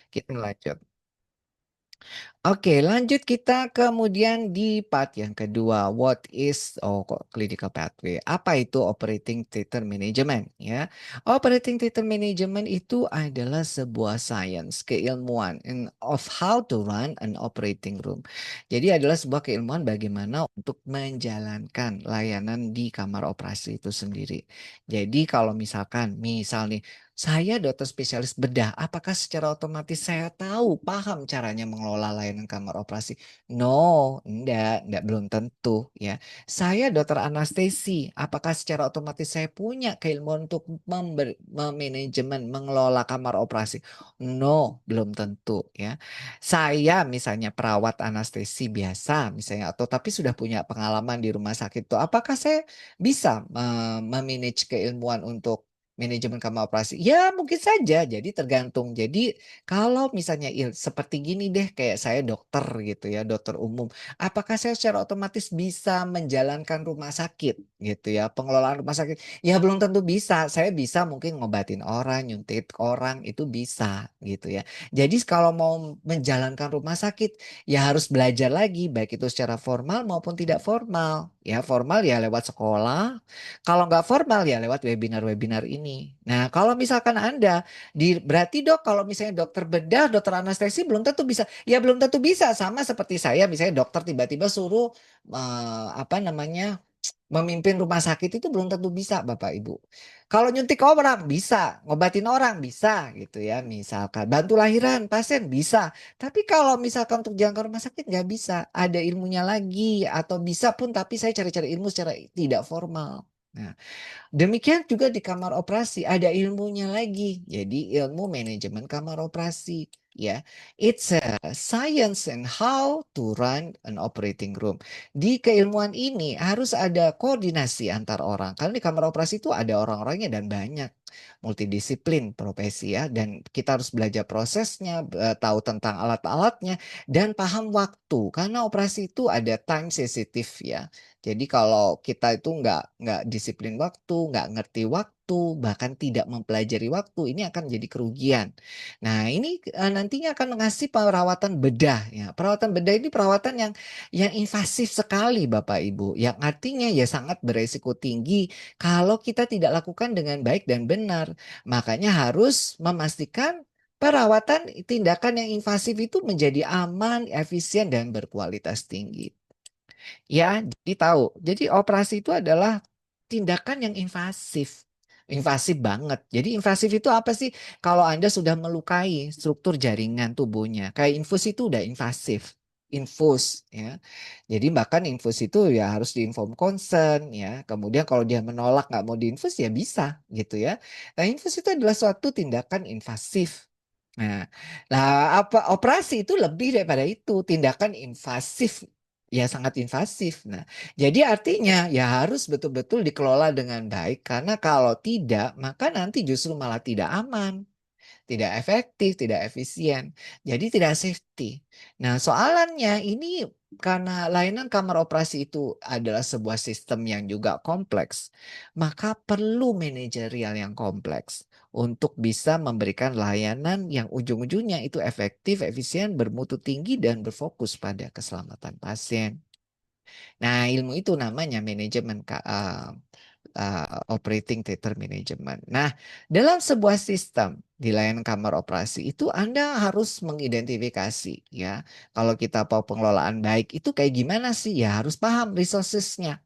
Kita lanjut. Oke, lanjut kita kemudian di part yang kedua. What is kok clinical pathway? Apa itu operating theater management ya? Operating theater management itu adalah sebuah science, keilmuan of how to run an operating room. Jadi adalah sebuah keilmuan bagaimana untuk menjalankan layanan di kamar operasi itu sendiri. Jadi kalau misal nih saya dokter spesialis bedah, apakah secara otomatis saya tahu, paham caranya mengelola layanan kamar operasi? No, enggak, belum tentu ya. Saya dokter anestesi, apakah secara otomatis saya punya keilmuan untuk memanajemen, mengelola kamar operasi? No, belum tentu ya. Saya misalnya perawat anestesi biasa misalnya, atau tapi sudah punya pengalaman di rumah sakit tuh, apakah saya bisa memanage keilmuan untuk manajemen kamar operasi? Ya mungkin saja, jadi tergantung. Jadi kalau misalnya seperti gini deh, kayak saya dokter gitu ya, dokter umum. Apakah saya secara otomatis bisa menjalankan rumah sakit gitu ya, pengelolaan rumah sakit? Ya belum tentu bisa. Saya bisa mungkin ngobatin orang, nyuntik orang, itu bisa gitu ya. Jadi kalau mau menjalankan rumah sakit, ya harus belajar lagi, baik itu secara formal maupun tidak formal. Ya formal ya lewat sekolah, kalau nggak formal ya lewat webinar-webinar ini. Nah, kalau misalkan Anda berarti Dok, kalau misalnya dokter bedah, dokter anestesi belum tentu bisa. Ya belum tentu bisa, sama seperti saya misalnya dokter tiba-tiba suruh apa namanya? Memimpin rumah sakit itu belum tentu bisa Bapak Ibu. Kalau nyuntik orang bisa, ngobatin orang bisa gitu ya misalkan. Bantu lahiran pasien bisa. Tapi kalau misalkan untuk jangkau rumah sakit nggak bisa. Ada ilmunya lagi atau bisa pun tapi saya cari-cari ilmu secara tidak formal. Nah, demikian juga di kamar operasi ada ilmunya lagi. Jadi ilmu manajemen kamar operasi ya. It's a science and how to run an operating room. Di keilmuan ini harus ada koordinasi antar orang. Karena di kamar operasi itu ada orang-orangnya dan banyak multidisiplin profesi ya, dan kita harus belajar prosesnya, tahu tentang alat-alatnya dan paham waktu. Karena operasi itu ada time sensitive ya. Jadi kalau kita itu nggak disiplin waktu, nggak ngerti waktu, bahkan tidak mempelajari waktu, ini akan jadi kerugian. Nah ini nantinya akan mengasih perawatan bedah ya. Perawatan bedah ini perawatan yang invasif sekali Bapak Ibu. Yang artinya ya sangat beresiko tinggi kalau kita tidak lakukan dengan baik dan benar. Makanya harus memastikan perawatan tindakan yang invasif itu menjadi aman, efisien, dan berkualitas tinggi. Ya, jadi tahu. Jadi operasi itu adalah tindakan yang invasif. Invasif banget. Jadi invasif itu apa sih? Kalau Anda sudah melukai struktur jaringan tubuhnya. Kayak infus itu udah invasif. Infus ya. Jadi bahkan infus itu ya harus diinform consent ya. Kemudian kalau dia menolak nggak mau diinfus ya bisa gitu ya. Nah, infus itu adalah suatu tindakan invasif. Nah, lah apa operasi itu lebih daripada itu, tindakan invasif. Ya sangat invasif. Nah, jadi artinya ya harus betul-betul dikelola dengan baik karena kalau tidak maka nanti justru malah tidak aman, tidak efektif, tidak efisien. Jadi tidak safety. Nah, soalannya ini karena layanan kamar operasi itu adalah sebuah sistem yang juga kompleks, maka perlu manajerial yang kompleks untuk bisa memberikan layanan yang ujung-ujungnya itu efektif, efisien, bermutu tinggi dan berfokus pada keselamatan pasien. Nah, ilmu itu namanya manajemen operating theater management. Nah, dalam sebuah sistem di layanan kamar operasi itu Anda harus mengidentifikasi ya. Kalau kita mau pengelolaan baik itu kayak gimana sih? Ya harus paham resources-nya.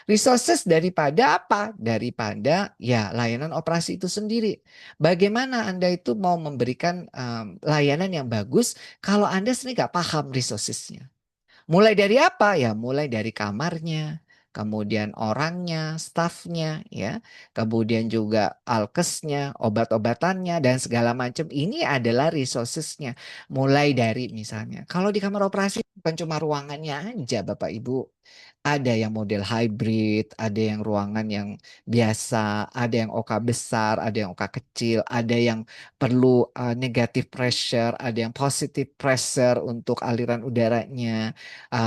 Resources daripada apa? Daripada ya layanan operasi itu sendiri. Bagaimana Anda itu mau memberikan layanan yang bagus kalau Anda sendiri nggak paham resources-nya? Mulai dari apa? Ya mulai dari kamarnya, kemudian orangnya, stafnya, ya, kemudian juga alkesnya, obat-obatannya, dan segala macam. Ini adalah resources-nya. Mulai dari misalnya, kalau di kamar operasi bukan cuma ruangannya aja Bapak Ibu. Ada yang model hybrid, ada yang ruangan yang biasa, ada yang OK besar, ada yang OK kecil, ada yang perlu negative pressure, ada yang positive pressure untuk aliran udaranya.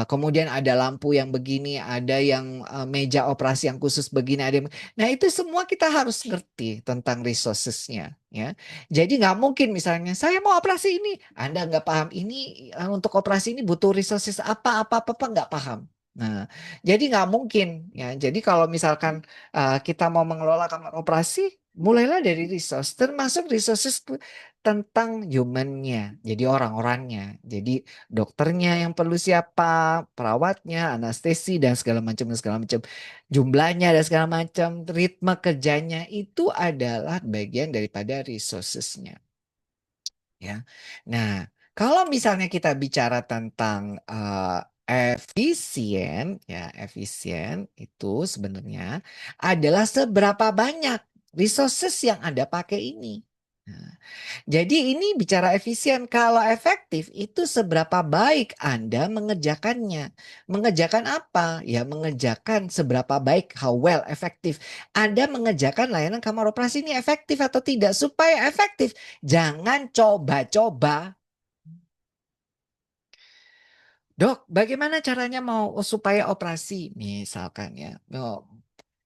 Kemudian ada lampu yang begini, ada yang meja operasi yang khusus begini, ada nah itu semua kita harus ngerti tentang resourcesnya. Ya, jadi nggak mungkin misalnya saya mau operasi ini, Anda nggak paham ini untuk operasi ini butuh resources apa nggak paham. Nah, jadi nggak mungkin ya. Jadi kalau misalkan kita mau mengelola kamar operasi, mulailah dari resource, termasuk resources tentang humannya. Jadi orang-orangnya. Jadi dokternya yang perlu siapa, perawatnya, anestesi dan segala macam, jumlahnya dan segala macam, ritme kerjanya itu adalah bagian daripada resourcesnya. Ya. Nah, kalau misalnya kita bicara tentang efisien, ya efisien itu sebenarnya adalah seberapa banyak resources yang Anda pakai ini. Nah, jadi ini bicara efisien. Kalau efektif itu seberapa baik Anda mengerjakannya. Mengerjakan apa? Ya mengerjakan seberapa baik, how well, efektif. Anda mengerjakan layanan kamar operasi ini efektif atau tidak. Supaya efektif, jangan coba-coba. Dok, bagaimana caranya mau supaya operasi? Misalkan ya.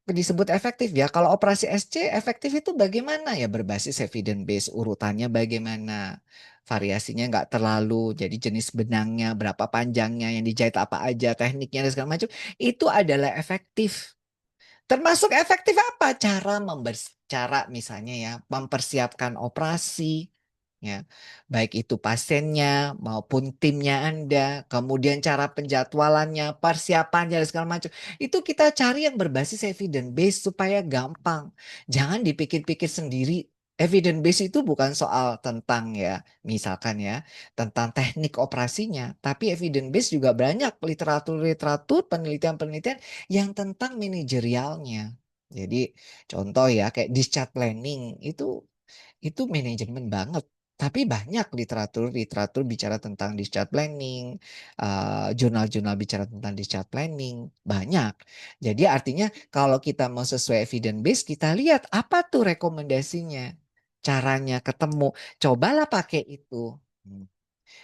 Disebut efektif ya. Kalau operasi SC efektif itu bagaimana ya, berbasis evidence base, urutannya bagaimana, variasinya nggak terlalu, jadi jenis benangnya berapa panjangnya, yang dijahit apa aja, tekniknya dan segala macam itu adalah efektif. Termasuk efektif apa? Cara misalnya ya mempersiapkan operasi ya. Baik itu pasiennya maupun timnya Anda, kemudian cara penjadwalannya, persiapannya dan segala macam. Itu kita cari yang berbasis evidence base supaya gampang. Jangan dipikir-pikir sendiri. Evidence base itu bukan soal tentang ya, misalkan ya, tentang teknik operasinya, tapi evidence base juga banyak literatur-literatur, penelitian-penelitian yang tentang manajerialnya. Jadi contoh ya kayak discharge planning itu manajemen banget. Tapi banyak literatur-literatur bicara tentang discharge planning, jurnal-jurnal bicara tentang discharge planning, banyak. Jadi artinya kalau kita mau sesuai evidence base, kita lihat apa tuh rekomendasinya, caranya ketemu, cobalah pakai itu. Hmm.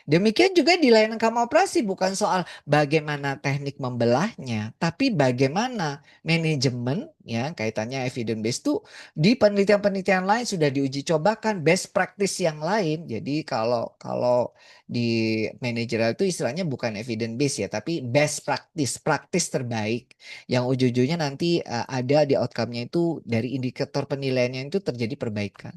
Demikian juga di layanan kamar operasi bukan soal bagaimana teknik membelahnya, tapi bagaimana manajemen ya kaitannya evidence based itu di penelitian-penelitian lain sudah diuji cobakan best practice yang lain. Jadi kalau kalau di manajerial itu istilahnya bukan evidence based ya, tapi best practice, praktis terbaik yang ujung-ujungnya nanti ada di outcome-nya itu dari indikator penilaiannya itu terjadi perbaikan.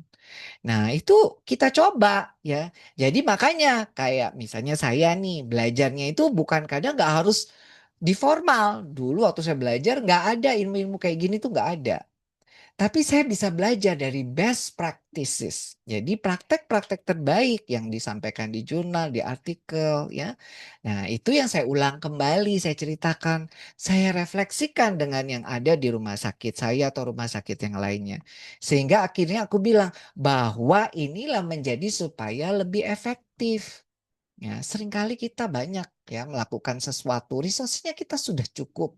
Nah, itu kita coba ya. Jadi makanya kayak misalnya saya nih belajarnya itu bukan kadang nggak harus di formal. Dulu waktu saya belajar nggak ada ilmu-ilmu kayak gini tuh nggak ada. Tapi saya bisa belajar dari best practices. Jadi praktek-praktek terbaik yang disampaikan di jurnal, di artikel ya. Nah, itu yang saya ulang kembali, saya ceritakan, saya refleksikan dengan yang ada di rumah sakit saya atau rumah sakit yang lainnya. Sehingga akhirnya aku bilang bahwa inilah menjadi supaya lebih efektif. Ya, seringkali kita banyak ya melakukan sesuatu, resource-nya kita sudah cukup.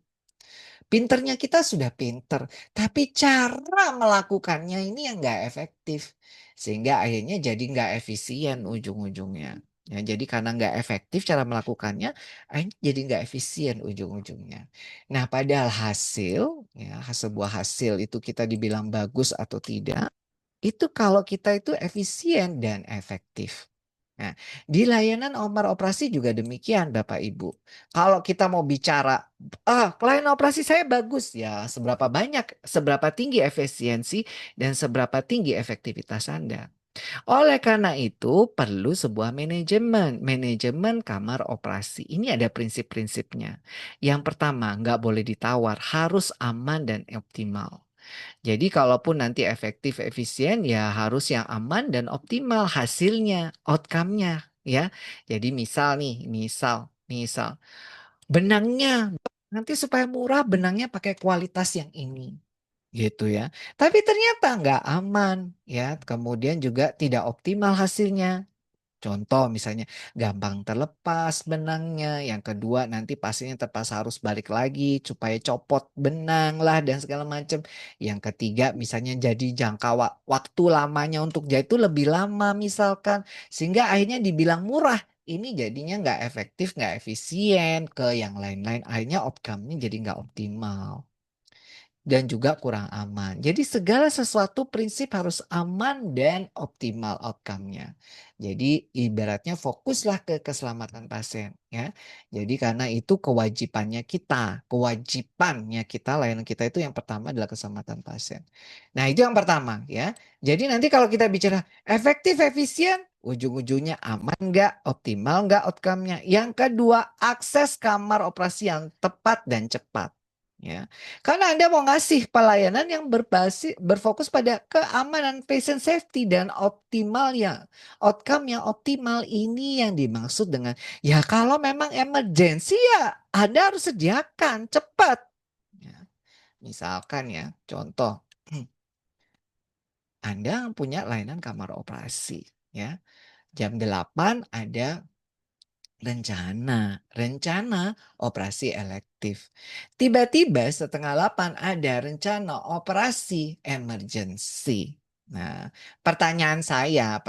Pinternya kita sudah pinter, tapi cara melakukannya ini yang nggak efektif. Sehingga akhirnya jadi nggak efisien ujung-ujungnya. Ya, jadi karena nggak efektif cara melakukannya, akhirnya jadi nggak efisien ujung-ujungnya. Nah, padahal hasil, ya, sebuah hasil itu kita dibilang bagus atau tidak, itu kalau kita itu efisien dan efektif. Nah, di layanan kamar operasi juga demikian Bapak Ibu. Kalau kita mau bicara, layanan operasi saya bagus ya, seberapa banyak, seberapa tinggi efisiensi dan seberapa tinggi efektivitas Anda. Oleh karena itu perlu sebuah manajemen, manajemen kamar operasi. Ini ada prinsip-prinsipnya. Yang pertama, nggak boleh ditawar, harus aman dan optimal. Jadi kalaupun nanti efektif, efisien ya harus yang aman dan optimal hasilnya, outcome-nya ya. Jadi misal nih, misal benangnya nanti supaya murah benangnya pakai kualitas yang ini gitu ya. Tapi ternyata nggak aman ya. Kemudian juga tidak optimal hasilnya. Contoh misalnya gampang terlepas benangnya, yang kedua nanti pasiennya terpaksa harus balik lagi supaya copot benang lah dan segala macam. Yang ketiga misalnya jadi jangka waktu lamanya untuk jahit itu lebih lama misalkan, sehingga akhirnya dibilang murah. Ini jadinya nggak efektif, nggak efisien, ke yang lain-lain, akhirnya outcome-nya jadi nggak optimal. Dan juga kurang aman. Jadi segala sesuatu prinsip harus aman dan optimal outcome-nya. Jadi ibaratnya fokuslah ke keselamatan pasien ya. Jadi karena itu kewajibannya kita, layanan kita itu yang pertama adalah keselamatan pasien. Nah, itu yang pertama ya. Jadi nanti kalau kita bicara efektif, efisien, ujung-ujungnya aman nggak, optimal nggak outcome-nya. Yang kedua, akses kamar operasi yang tepat dan cepat. Ya. Karena Anda mau ngasih pelayanan yang berfokus pada keamanan, patient safety dan optimalnya. Outcome yang optimal ini yang dimaksud dengan ya kalau memang emergency ya Anda harus sediakan cepat. Ya, misalkan ya, contoh Anda punya layanan kamar operasi ya. Jam 8 ada rencana operasi elektif. Tiba-tiba setengah 8 ada rencana operasi emergency. Nah, pertanyaan saya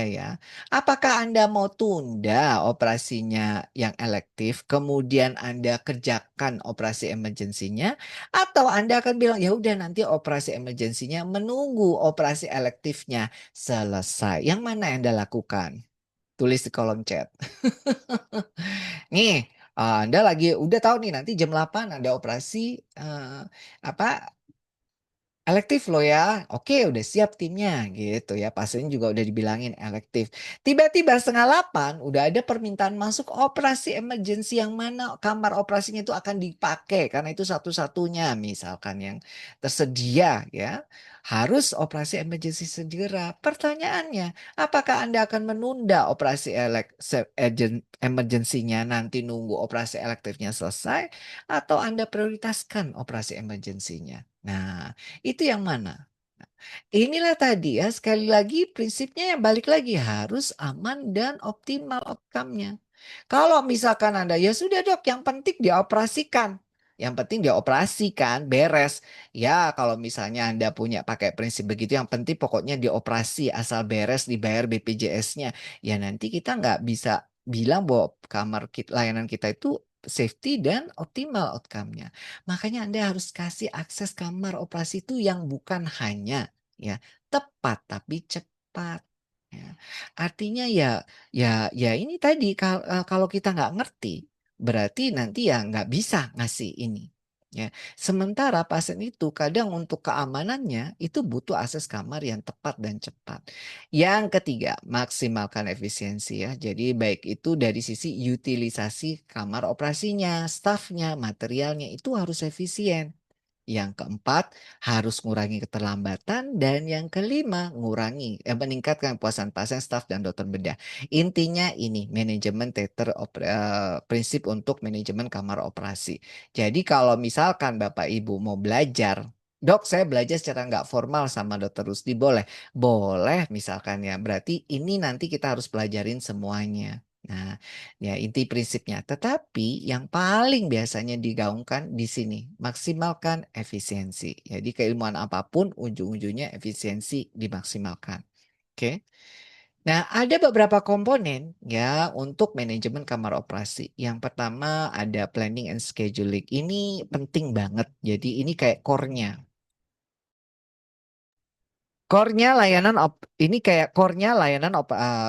ya, apakah Anda mau tunda operasinya yang elektif, kemudian Anda kerjakan operasi emergensinya, atau Anda akan bilang, ya udah nanti operasi emergensinya menunggu operasi elektifnya selesai. Yang mana yang Anda lakukan? Tulis di kolom chat. Nih, Anda udah tahu nih nanti jam 8 ada operasi, apa, elektif loh ya. Oke, udah siap timnya gitu ya. Pasiennya juga udah dibilangin elektif. Tiba-tiba setengah 8 udah ada permintaan masuk operasi emergency yang mana kamar operasinya itu akan dipakai karena itu satu-satunya misalkan yang tersedia ya. Harus operasi emergency segera. Pertanyaannya, apakah Anda akan menunda operasi emergency-nya nanti nunggu operasi elektifnya selesai atau Anda prioritaskan operasi emergency-nya? Nah, itu yang mana? Nah, inilah tadi ya, sekali lagi prinsipnya yang balik lagi harus aman dan optimal outcome-nya. Kalau misalkan Anda, ya sudah dok, yang penting dioperasikan. Yang penting dioperasikan, beres. Ya kalau misalnya Anda punya pakai prinsip begitu, yang penting pokoknya dioperasi, asal beres, dibayar BPJS-nya. Ya nanti kita nggak bisa bilang bahwa layanan kita itu safety dan optimal outcome-nya. Makanya Anda harus kasih akses kamar operasi itu yang bukan hanya ya tepat tapi cepat. Ya. Artinya ya ini tadi kalau kita nggak ngerti berarti nanti ya nggak bisa ngasih ini. Ya. Sementara pasien itu kadang untuk keamanannya itu butuh akses kamar yang tepat dan cepat. Yang ketiga, maksimalkan efisiensi ya. Jadi baik itu dari sisi utilisasi kamar operasinya, stafnya, materialnya itu harus efisien. Yang keempat, harus ngurangi keterlambatan dan yang kelima, meningkatkan kepuasan pasien, staf dan dokter bedah. Intinya ini manajemen prinsip untuk manajemen kamar operasi. Jadi kalau misalkan Bapak Ibu mau belajar, Dok, saya belajar secara nggak formal sama Dokter Rusdi boleh? Boleh misalkan ya. Berarti ini nanti kita harus pelajarin semuanya. Nah, ya inti prinsipnya. Tetapi yang paling biasanya digaungkan di sini, maksimalkan efisiensi. Jadi keilmuan apapun ujung-ujungnya efisiensi dimaksimalkan. Oke. Nah, ada beberapa komponen ya untuk manajemen kamar operasi. Yang pertama ada planning and scheduling. Ini penting banget. Jadi ini kayak core-nya. Ini kayak core-nya layanan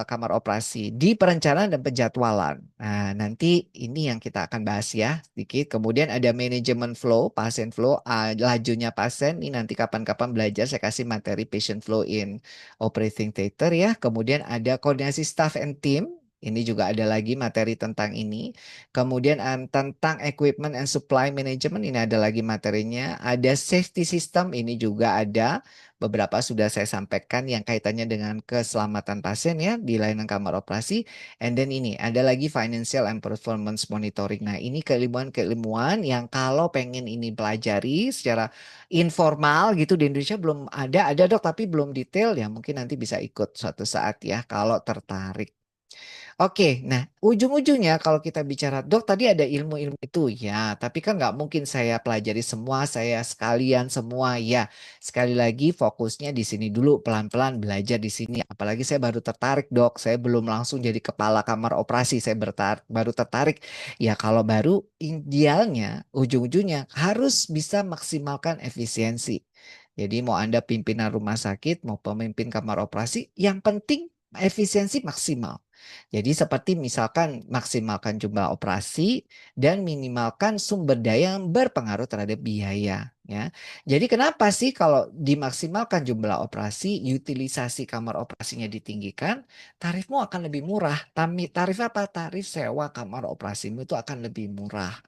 kamar operasi di perencanaan dan penjadwalan. Nah, nanti ini yang kita akan bahas ya sedikit. Kemudian ada manajemen flow, pasien flow, lajunya pasien. Ini nanti kapan-kapan belajar saya kasih materi patient flow in operating theater ya. Kemudian ada koordinasi staff and team. Ini juga ada lagi materi tentang ini. Kemudian tentang equipment and supply management ini ada lagi materinya. Ada safety system ini juga ada. Beberapa sudah saya sampaikan yang kaitannya dengan keselamatan pasien ya di layanan kamar operasi. And then ini ada lagi financial and performance monitoring. Nah, ini keilmuan yang kalau pengen ini pelajari secara informal gitu di Indonesia belum ada dok tapi belum detail ya mungkin nanti bisa ikut suatu saat ya kalau tertarik. Oke, nah ujung-ujungnya kalau kita bicara dok tadi ada ilmu-ilmu itu ya, tapi kan nggak mungkin saya pelajari semua, saya sekalian semua ya. Sekali lagi fokusnya di sini dulu, pelan-pelan belajar di sini. Apalagi saya baru tertarik dok, saya belum langsung jadi kepala kamar operasi, saya baru tertarik. Ya kalau baru idealnya, ujung-ujungnya harus bisa maksimalkan efisiensi. Jadi mau Anda pimpinan rumah sakit, mau pemimpin kamar operasi, yang penting efisiensi maksimal. Jadi seperti misalkan maksimalkan jumlah operasi dan minimalkan sumber daya yang berpengaruh terhadap biaya ya. Jadi kenapa sih kalau dimaksimalkan jumlah operasi, utilisasi kamar operasinya ditinggikan, tarifmu akan lebih murah. Tarif apa? Tarif sewa kamar operasimu itu akan lebih murah.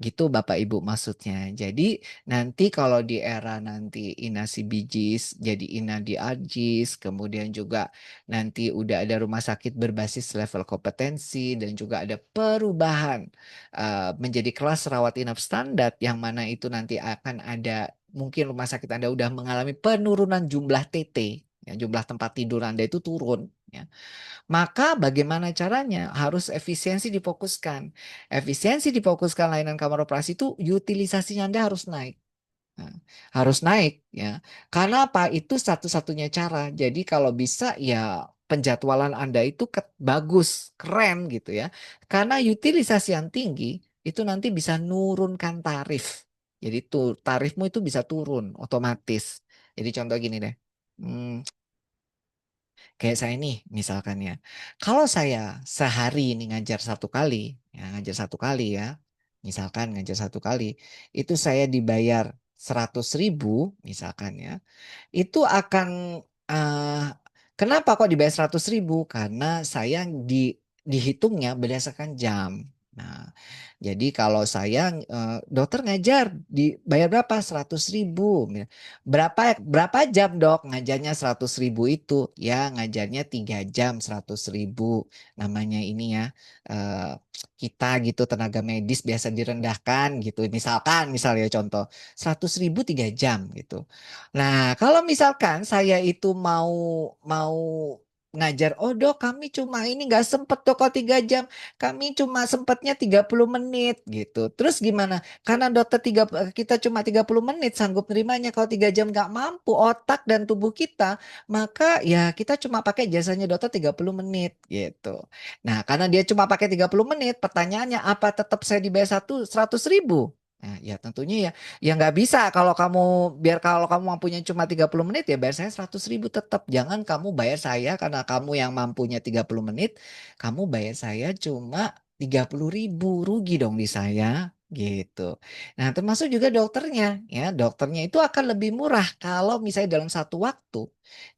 Gitu Bapak Ibu maksudnya. Jadi nanti kalau di era nanti Ina Sibijis jadi Ina di Ajis, kemudian juga nanti udah ada rumah sakit berbasis level kompetensi dan juga ada perubahan menjadi kelas rawat inap standar yang mana itu nanti akan ada mungkin rumah sakit Anda udah mengalami penurunan jumlah TT, ya, jumlah tempat tidur Anda itu turun. Ya. Maka bagaimana caranya? Harus efisiensi difokuskan. Efisiensi difokuskan layanan kamar operasi itu utilisasinya Anda harus naik. Nah, harus naik ya. Karena apa? Itu satu-satunya cara. Jadi kalau bisa ya penjadwalan Anda itu bagus, keren gitu ya. Karena utilisasi yang tinggi itu nanti bisa nurunkan tarif. Jadi tuh tarifmu itu bisa turun otomatis. Jadi contoh gini deh. Hmm, Kayak saya nih, misalkan ya. Kalau saya sehari ini ngajar satu kali, ya ngajar satu kali ya. Misalkan ngajar satu kali, itu saya dibayar 100.000 misalkan ya. Itu akan eh, kenapa kok dibayar 100.000? Karena saya dihitungnya berdasarkan jam. Nah, jadi kalau saya dokter ngajar dibayar berapa? 100.000. Berapa berapa jam dok ngajarnya 100.000 itu? Ya ngajarnya 3 jam 100.000. Namanya ini ya eh, kita gitu tenaga medis biasa direndahkan gitu. Misalnya contoh 100.000 3 jam gitu. Nah, kalau misalkan saya itu mau mau ngajar, oh dok kami cuma ini nggak sempet dok kalau 3 jam, kami cuma sempatnya 30 menit gitu. Terus gimana? Karena kita cuma 30 menit sanggup nerimanya kalau 3 jam nggak mampu otak dan tubuh kita, maka ya kita cuma pakai jasanya dokter 30 menit gitu. Nah, karena dia cuma pakai 30 menit, pertanyaannya apa tetap saya dibayar 100.000? Nah, ya tentunya ya. Ya nggak bisa kalau kamu mampunya cuma 30 menit ya bayar saya 100.000 tetap. Jangan kamu bayar saya karena kamu yang mampunya 30 menit, kamu bayar saya cuma 30.000. Rugi dong di saya gitu. Nah termasuk juga dokternya ya. Dokternya itu akan lebih murah kalau misalnya dalam satu waktu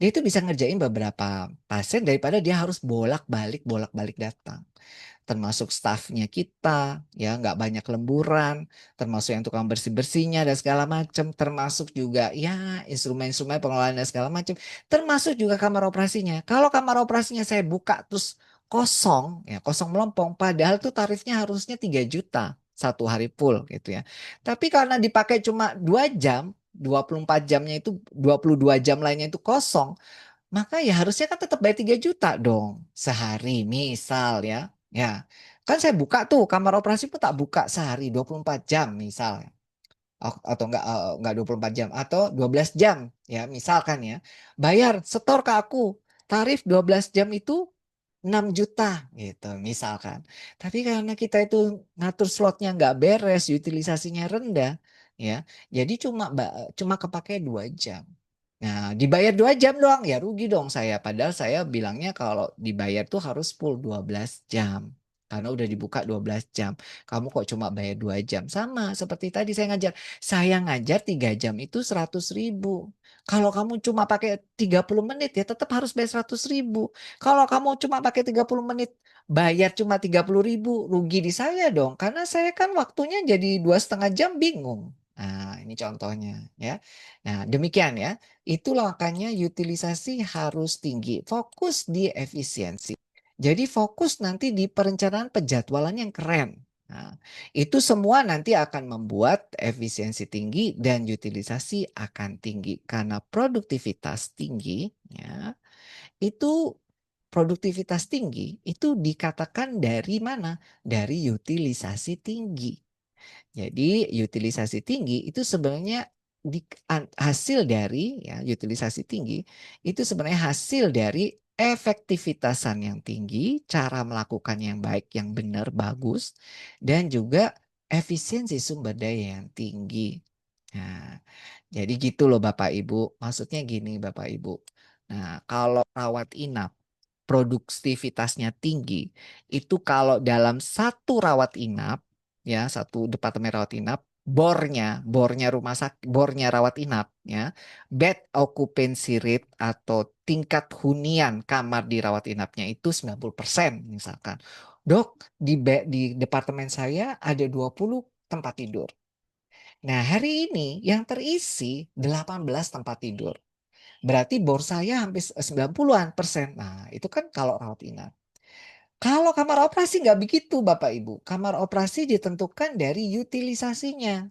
dia itu bisa ngerjain beberapa pasien daripada dia harus bolak-balik datang termasuk stafnya kita, ya nggak banyak lemburan, termasuk yang tukang bersih-bersihnya dan segala macam, termasuk juga ya instrumen-instrumen pengelolaan dan segala macam, termasuk juga kamar operasinya. Kalau kamar operasinya saya buka terus kosong, ya kosong melompong, padahal tuh tarifnya harusnya 3 juta satu hari full gitu ya. Tapi karena dipakai cuma 2 jam, 24 jamnya itu 22 jam lainnya itu kosong, maka ya harusnya kan tetap bayar 3 juta dong sehari misal ya. Ya, kan saya buka tuh kamar operasi pun tak buka sehari 24 jam misal. Atau enggak 24 jam atau 12 jam ya misalkan ya. Bayar setor ke aku. Tarif 12 jam itu 6 juta gitu misalkan. Tapi karena kita itu ngatur slotnya nggak beres, utilisasinya rendah ya. Jadi cuma kepake 2 jam. Nah, dibayar 2 jam doang ya rugi dong saya. Padahal saya bilangnya kalau dibayar tuh harus full 12 jam. Karena udah dibuka 12 jam. Kamu kok cuma bayar 2 jam? Sama seperti tadi saya ngajar. Saya ngajar 3 jam itu 100.000. Kalau kamu cuma pakai 30 menit ya tetap harus bayar 100.000. Kalau kamu cuma pakai 30 menit bayar cuma 30.000 rugi di saya dong. Karena saya kan waktunya jadi 2,5 jam bingung. Nah ini contohnya ya. Nah demikian ya. Itulah makanya utilisasi harus tinggi. Fokus di efisiensi. Jadi fokus nanti di perencanaan penjadwalan yang keren. Nah, itu semua nanti akan membuat efisiensi tinggi dan utilisasi akan tinggi karena produktivitas tinggi ya. Itu produktivitas tinggi itu dikatakan dari mana? Dari utilisasi tinggi. Jadi utilisasi tinggi itu sebenarnya hasil dari ya utilisasi tinggi itu sebenarnya hasil dari efektivitasan yang tinggi, cara melakukan yang baik, yang benar, bagus, dan juga efisiensi sumber daya yang tinggi. Nah, jadi gitu loh Bapak Ibu. Maksudnya gini Bapak Ibu. Nah, kalau rawat inap produktivitasnya tinggi, itu kalau dalam satu rawat inap, ya satu departemen rawat inap, bornya rumah sakit, bornya rawat inap, ya, bed occupancy rate atau tingkat hunian kamar di rawat inapnya itu 90% misalkan. Dok, di departemen saya ada 20 tempat tidur. Nah, hari ini yang terisi 18 tempat tidur. Berarti bor saya hampir 90-an persen. Nah, itu kan kalau rawat inap. Kalau kamar operasi nggak begitu Bapak Ibu. Kamar operasi ditentukan dari utilisasinya.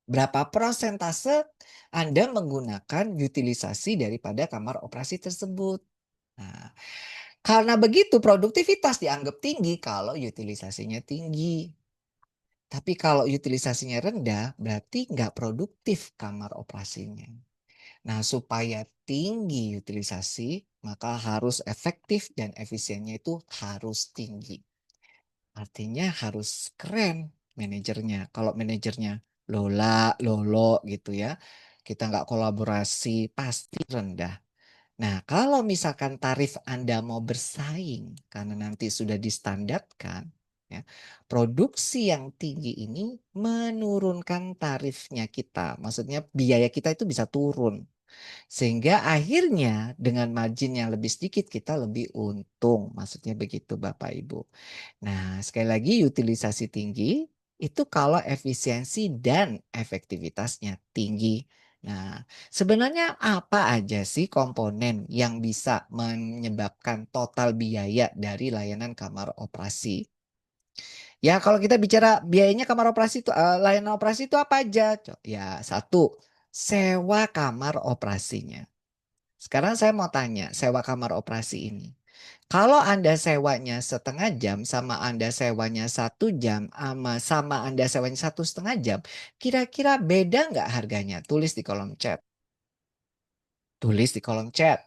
Berapa persentase Anda menggunakan utilisasi daripada kamar operasi tersebut. Nah, karena begitu produktivitas dianggap tinggi kalau utilisasinya tinggi. Tapi kalau utilisasinya rendah berarti nggak produktif kamar operasinya. Nah, supaya tinggi utilisasi, maka harus efektif dan efisiennya itu harus tinggi. Artinya harus keren manajernya. Kalau manajernya lola, lolo gitu ya, kita nggak kolaborasi, pasti rendah. Nah, kalau misalkan tarif Anda mau bersaing karena nanti sudah distandarkan, ya, produksi yang tinggi ini menurunkan tarifnya kita. Maksudnya biaya kita itu bisa turun. Sehingga akhirnya dengan margin yang lebih sedikit kita lebih untung. Maksudnya begitu Bapak Ibu. Nah, sekali lagi utilisasi tinggi itu kalau efisiensi dan efektivitasnya tinggi. Nah, sebenarnya apa aja sih komponen yang bisa menyebabkan total biaya dari layanan kamar operasi? Ya, kalau kita bicara biayanya kamar operasi itu layanan operasi itu apa aja? Ya, satu, sewa kamar operasinya. Sekarang saya mau tanya, sewa kamar operasi ini. Kalau Anda sewanya setengah jam sama Anda sewanya 1 jam sama Anda sewanya 1,5 jam, kira-kira beda nggak harganya? Tulis di kolom chat. Tulis di kolom chat.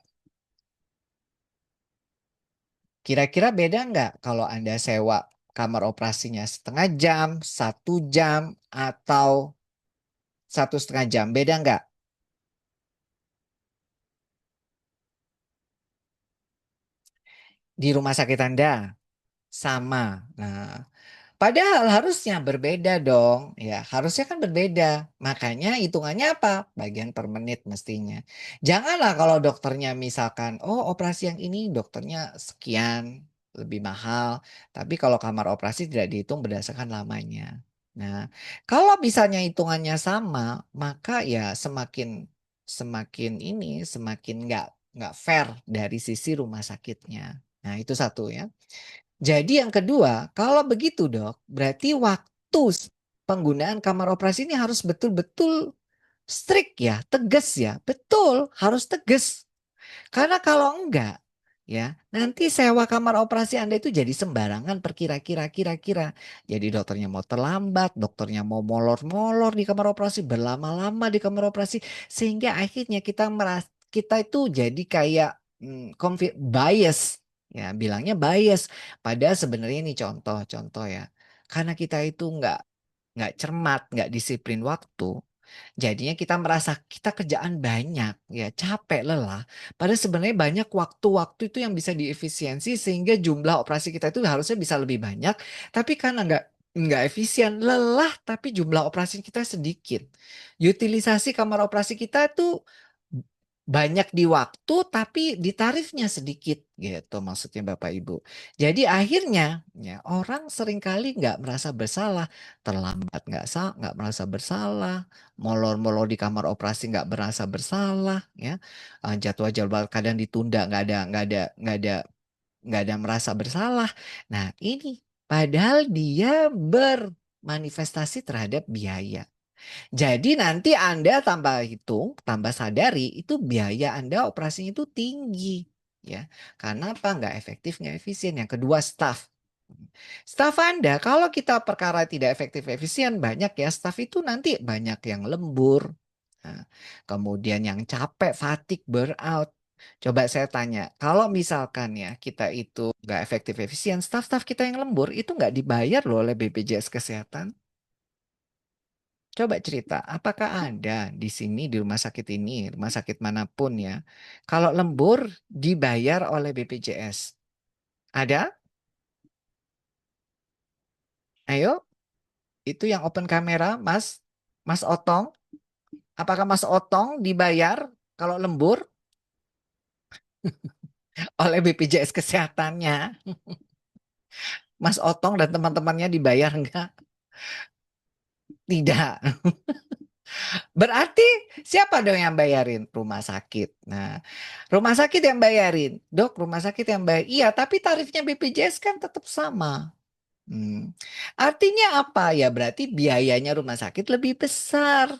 Kira-kira beda nggak kalau Anda sewa kamar operasinya setengah jam, 1 jam, atau 1,5 jam? Beda nggak? Di rumah sakit Anda? Sama. Nah, padahal harusnya berbeda dong, ya harusnya kan berbeda. Makanya hitungannya apa? Bagian per menit mestinya. Janganlah kalau dokternya misalkan, oh operasi yang ini dokternya sekian, lebih mahal. Tapi kalau kamar operasi tidak dihitung berdasarkan lamanya. Nah, kalau misalnya hitungannya sama, maka ya semakin semakin ini semakin nggak fair dari sisi rumah sakitnya. Nah, itu satu ya. Jadi yang kedua, kalau begitu Dok, berarti waktu penggunaan kamar operasi ini harus betul-betul strict ya, tegas ya. Betul, harus tegas. Karena kalau enggak, ya nanti sewa kamar operasi Anda itu jadi sembarangan kira-kira. Jadi dokternya mau terlambat, dokternya mau molor-molor di kamar operasi, berlama-lama di kamar operasi, sehingga akhirnya kita itu jadi kayak bias, ya bilangnya bias. Padahal sebenarnya ini contoh ya. Karena kita itu nggak cermat, nggak disiplin waktu. Jadinya kita merasa kita kerjaan banyak, ya capek, lelah. Padahal sebenarnya banyak waktu-waktu itu yang bisa diefisiensi sehingga jumlah operasi kita itu harusnya bisa lebih banyak. Tapi karena nggak efisien, lelah tapi jumlah operasi kita sedikit. Utilisasi kamar operasi kita tuh banyak di waktu tapi di tarifnya sedikit gitu maksudnya Bapak Ibu. Jadi akhirnya ya orang seringkali nggak merasa bersalah, terlambat nggak merasa bersalah, molor-molor di kamar operasi nggak merasa bersalah ya, jadwal-jadwal kadang ditunda nggak ada merasa bersalah. Nah ini padahal dia bermanifestasi terhadap biaya. Jadi nanti Anda tambah hitung, tambah sadari itu biaya Anda operasinya itu tinggi. ya. Karena apa? Nggak efektif, nggak efisien. Yang kedua, staff. Staf Anda, kalau kita perkara tidak efektif efisien, banyak ya staf itu nanti banyak yang lembur, nah, kemudian yang capek, fatigue, burnout. Coba saya tanya, kalau misalkan ya kita itu nggak efektif efisien, staf-staf kita yang lembur itu nggak dibayar loh oleh BPJS Kesehatan. Coba cerita, apakah ada di sini di rumah sakit ini, rumah sakit manapun ya, kalau lembur dibayar oleh BPJS? Ada? Ayo, itu yang open kamera, Mas, Mas Otong. Apakah Mas Otong dibayar kalau lembur oleh BPJS Kesehatannya? Mas Otong dan teman-temannya dibayar enggak? Tidak. Berarti siapa dong yang bayarin? Rumah sakit. Nah, rumah sakit yang bayarin. Dok, rumah sakit yang bayar. Iya, tapi tarifnya BPJS kan tetap sama. Hmm. Artinya apa? Ya berarti biayanya rumah sakit lebih besar.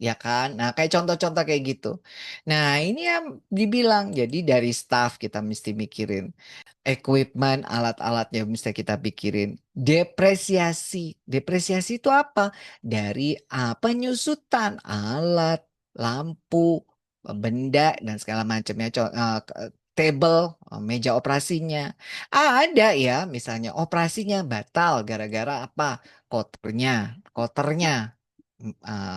Ya kan? Nah, kayak contoh-contoh kayak gitu. Nah, ini yang dibilang. Jadi dari staff kita mesti mikirin equipment, alat-alatnya mesti kita pikirin. Depresiasi. Depresiasi itu apa? Dari penyusutan alat, lampu, benda dan segala macamnya. Table, meja operasinya. Ada ya, misalnya operasinya batal gara-gara apa? Kotornya,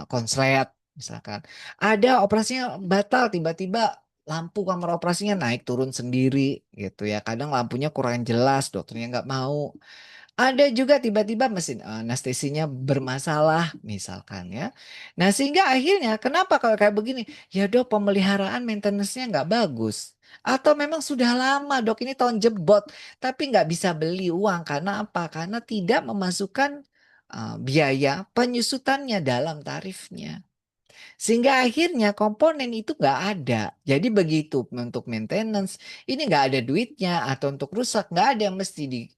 konslet misalkan. Ada operasinya batal tiba-tiba lampu kamar operasinya naik turun sendiri gitu ya. Kadang lampunya kurang jelas, dokternya nggak mau. Ada juga tiba-tiba mesin anestesinya bermasalah misalkan ya. Nah sehingga akhirnya kenapa kalau kayak begini? Ya dok pemeliharaan maintenance-nya nggak bagus. Atau memang sudah lama dok ini tahun jebot. Tapi nggak bisa beli uang karena apa? Karena tidak memasukkan biaya penyusutannya dalam tarifnya. Sehingga akhirnya komponen itu nggak ada. Jadi begitu untuk maintenance, ini nggak ada duitnya atau untuk rusak nggak ada yang mesti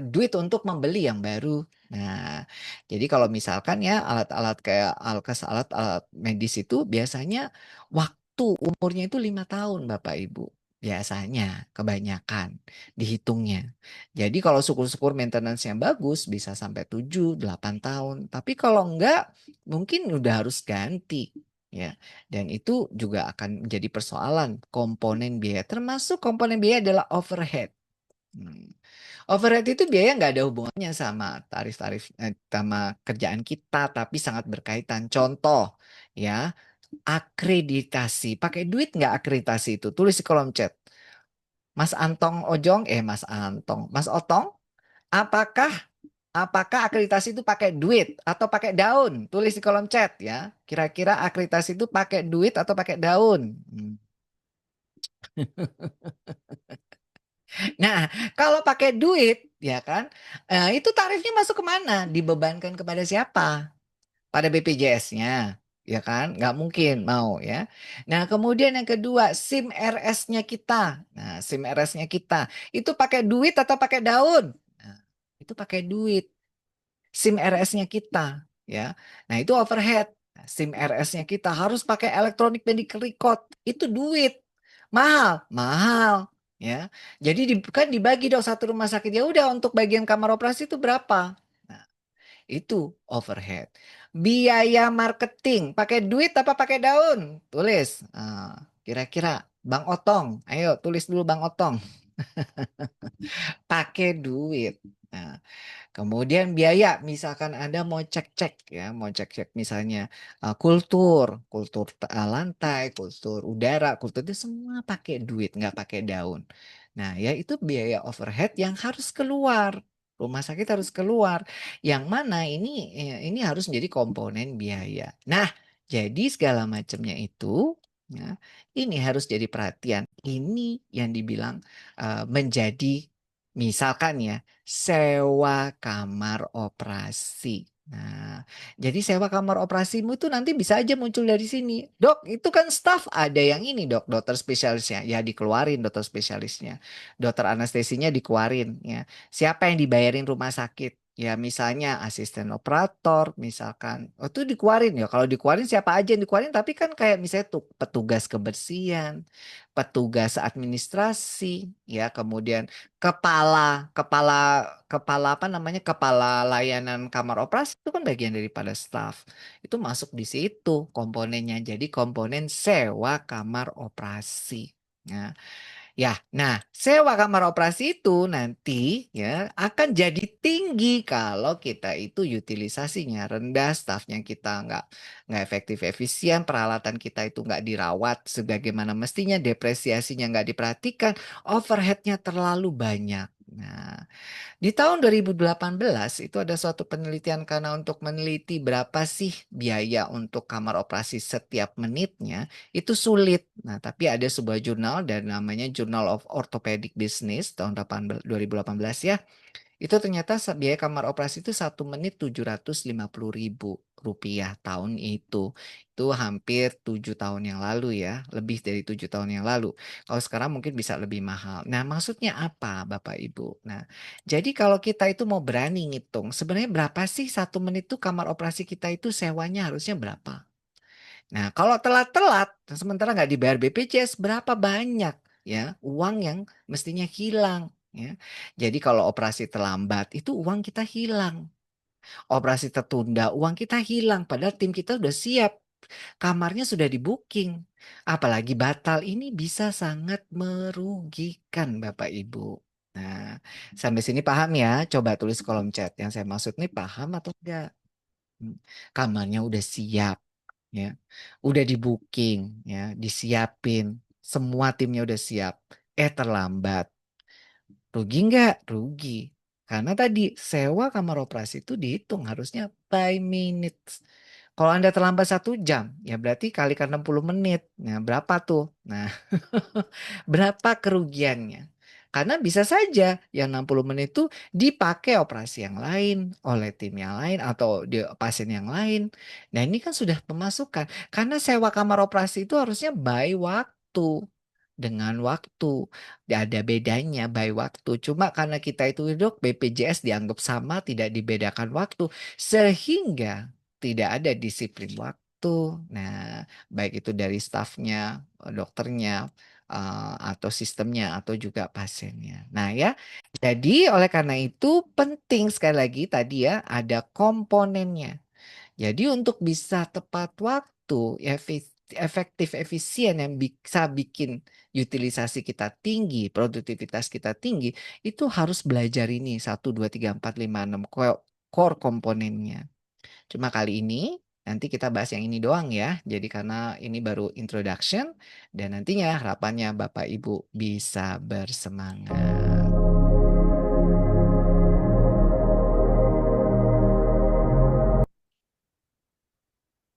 duit untuk membeli yang baru. Nah, jadi kalau misalkan ya alat-alat kayak alkes, alat-alat medis itu biasanya waktu umurnya itu 5 tahun Bapak Ibu. Biasanya kebanyakan dihitungnya. Jadi kalau syukur-syukur maintenance yang bagus bisa sampai 7, 8 tahun. Tapi kalau enggak mungkin udah harus ganti. Ya, dan itu juga akan menjadi persoalan komponen biaya. Termasuk komponen biaya adalah overhead. Hmm. Overhead itu biaya nggak ada hubungannya sama tarif-tarif sama kerjaan kita, tapi sangat berkaitan. Contoh, ya, akreditasi. Pakai duit nggak akreditasi itu? Tulis di kolom chat. Mas Antong Ojong, Mas Antong, Mas Otong, apakah apakah akreditasi itu pakai duit atau pakai daun? Tulis di kolom chat ya. Kira-kira akreditasi itu pakai duit atau pakai daun? Hmm. Nah, kalau pakai duit, ya kan, itu tarifnya masuk ke mana? Dibebankan kepada siapa? Pada BPJS-nya, ya kan? Nggak mungkin mau ya. Nah, kemudian yang kedua, SIM RS-nya kita. Nah, SIM RS-nya kita itu pakai duit atau pakai daun? Nah, itu pakai duit. SIM RS-nya kita, ya. Nah, itu overhead. Nah, SIM RS-nya kita harus pakai electronic medical record. Itu duit. Mahal, mahal, ya. Jadi kan dibagi dong satu rumah sakit. Ya udah untuk bagian kamar operasi itu berapa? Nah, itu overhead. Biaya marketing, pakai duit apa pakai daun? Tulis. Kira-kira Bang Otong, ayo tulis dulu Bang Otong. Pakai duit. Nah, kemudian biaya, misalkan Anda mau cek-cek ya, mau cek-cek misalnya kultur lantai, kultur udara, kultur itu semua pakai duit, nggak pakai daun. Nah, ya itu biaya overhead yang harus keluar. Rumah sakit harus keluar. Yang mana ini harus menjadi komponen biaya. Nah, jadi segala macamnya itu ya, ini harus jadi perhatian. Ini yang dibilang menjadi misalkan ya sewa kamar operasi. Nah, jadi sewa kamar operasimu itu nanti bisa aja muncul dari sini. Dok, itu kan staff ada yang ini dok, dokter spesialisnya. Ya dikeluarin dokter spesialisnya. Dokter anestesinya dikeluarin ya. Siapa yang dibayarin rumah sakit? Ya misalnya asisten operator, misalkan, oh itu dikeluarin ya. Kalau dikeluarin siapa aja yang dikeluarin, tapi kan kayak misalnya tuh petugas kebersihan, petugas administrasi, ya kemudian kepala, kepala, kepala apa namanya, kepala layanan kamar operasi itu kan bagian daripada staff. Itu masuk di situ komponennya. Jadi komponen sewa kamar operasi. Nah, ya, nah sewa kamar operasi itu nanti ya akan jadi tinggi kalau kita itu utilisasinya rendah, stafnya kita nggak efektif efisien, peralatan kita itu nggak dirawat sebagaimana mestinya, depresiasinya nggak diperhatikan, overheadnya terlalu banyak. Nah, di tahun 2018 itu ada suatu penelitian karena untuk meneliti berapa sih biaya untuk kamar operasi setiap menitnya itu sulit. Nah, tapi ada sebuah jurnal dan namanya Journal of Orthopedic Business tahun 2018 ya. Itu ternyata biaya kamar operasi itu 1 menit 750.000 rupiah tahun itu. Itu hampir 7 tahun yang lalu ya, lebih dari 7 tahun yang lalu. Kalau sekarang mungkin bisa lebih mahal. Nah, maksudnya apa, Bapak Ibu? Nah, jadi kalau kita itu mau berani ngitung, sebenarnya berapa sih 1 menit itu kamar operasi kita itu sewanya harusnya berapa? Nah, kalau telat-telat, sementara nggak dibayar BPJS, berapa banyak ya uang yang mestinya hilang ya. Jadi kalau operasi terlambat, itu uang kita hilang. Operasi tertunda, uang kita hilang. Padahal tim kita udah siap, kamarnya sudah di booking. Apalagi batal, ini bisa sangat merugikan Bapak Ibu. Nah, sampai sini paham ya? Coba tulis kolom chat. Yang saya maksud nih paham atau enggak? Kamarnya udah siap ya, udah di booking ya, disiapin, semua timnya udah siap, terlambat, rugi nggak? Rugi, karena tadi sewa kamar operasi itu dihitung harusnya by minutes. Kalau Anda terlambat 1 jam, ya berarti kalikan 60 menit. Nah, berapa tuh? Nah, berapa kerugiannya? Karena bisa saja yang 60 menit itu dipakai operasi yang lain, oleh tim yang lain, atau di pasien yang lain. Nah ini kan sudah pemasukan. Karena sewa kamar operasi itu harusnya by waktu. Dengan waktu. Tidak ada bedanya by waktu. Cuma karena kita itu hidup BPJS dianggap sama, tidak dibedakan waktu. Sehingga tidak ada disiplin waktu. Nah, baik itu dari stafnya, dokternya, atau sistemnya atau juga pasiennya. Nah ya, jadi oleh karena itu penting sekali lagi tadi ya ada komponennya. Jadi untuk bisa tepat waktu, efektif, efisien yang bisa bikin utilisasi kita tinggi, produktivitas kita tinggi, itu harus belajar ini 1, 2, 3, 4, 5, 6 core komponennya. Cuma kali ini nanti kita bahas yang ini doang ya. Jadi karena ini baru introduction dan nantinya harapannya Bapak Ibu bisa bersemangat.